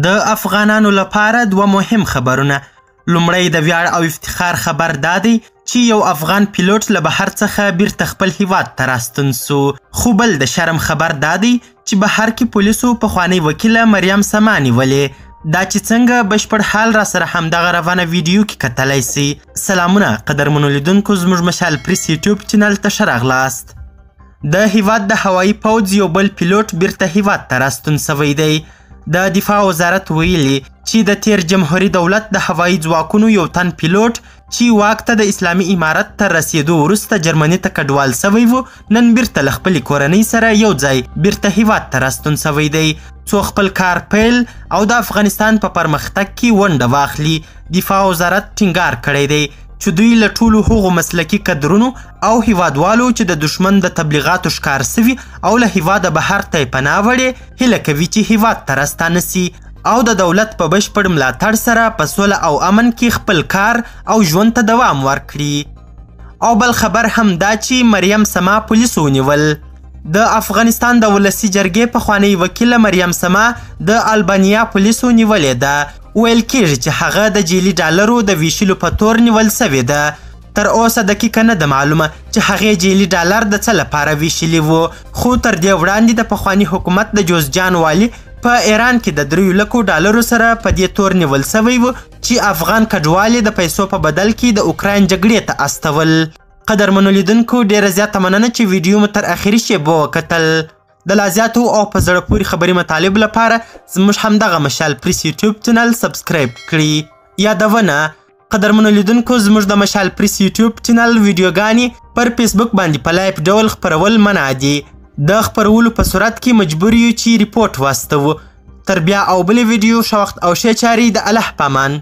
د افغانانو لپاره دوه مهم خبرونه. لومړی د ویاړ او افتخار خبر دا دی چې یو افغان پیلوټ له بهر څخه بیرته خپل هیواد ته راستون سو. خو بل د شرم خبر دا دی چې بهر کې پولیسو پخوانۍ وکیله مریم سما نیولې. دا چې څنګه بشپړ حال را سره همدغه روانه ویډیو کې کتلی سي. سلامونه قدرمنو لیدونکو، زموږ مشال پریس یوټیوب چینل ته ښه راغلاست. د هیواد د هوایي پوځ یو بل پیلوټ بیرته هیواد ته راستون سوی دی. د دفاع وزارت ویلي چې د تیر جمهوري دولت د هوایي ځواکونو یو تن پیلوټ چې واک ته د اسلامي امارت ته رسیدو وروسته جرمني ته کډوال سوی و، نن بیرته له خپلې کورنۍ سره یو ځای بیرته هیواد ته راستون سوی دی څو خپل کار پیل او د افغانستان په پرمختګ کې ونډه واخلي. دفاع وزارت ټینګار کړی دی چې دوی له ټولو هغو مسلکي کدرونو او هیوادوالو چې د دشمن د تبلیغاتو ښکار سوي او له هیواده بهر ته یې پناه وړې هیله کوي چې هیواد ته راستانه سي او د دولت په بشپړ ملاتړ سره په سوله او امن کې خپل کار او ژوند ته دوام ورکړي. او بل خبر هم دا چې مریم سما پولیسو ونیول. د افغانستان د ولسي جرګې پخوانۍ وکیله مریم سما د البانیا پولیسو نیولې ده. ویل کېږي چې هغه د جعلي ډالرو د ویشلو په تور نیول سوې ده. تر اوسه دقیقه نه ده معلومه چې هغې جعلي ډالر د څه لپاره ویشلي وو، خو تر دې وړاندې د پخواني حکومت د جوزجان والي په ایران کې د 3 لکو ډالرو سره په دې تور نیول سوی و چې افغان کډوال د پیسو په بدل کې د اوکراین جګړې ته استول. قدرمنو لیدونکو، ډیره زیاته مننه چې ویډیو مو تر اخري شیبو وکتل. د لا زیاتو او په زړه پورې خبري مطالب لپاره زموږ همدغه مشال پریس یوټیوب چینل سبسکرایب کړي. یادونه قدرمنو لیدونکو، زموږ د مشال پریس یوټیوب چینل ویډیوګانې پر فیسبوک باندې په لایف ډول خپرول منع دي. د خپرولو په صورت کې مجبور یو چې ریپورټ واستوو. تر بیا او بلې ویډیو ښه وخت او ښې چارې. د الله په امان.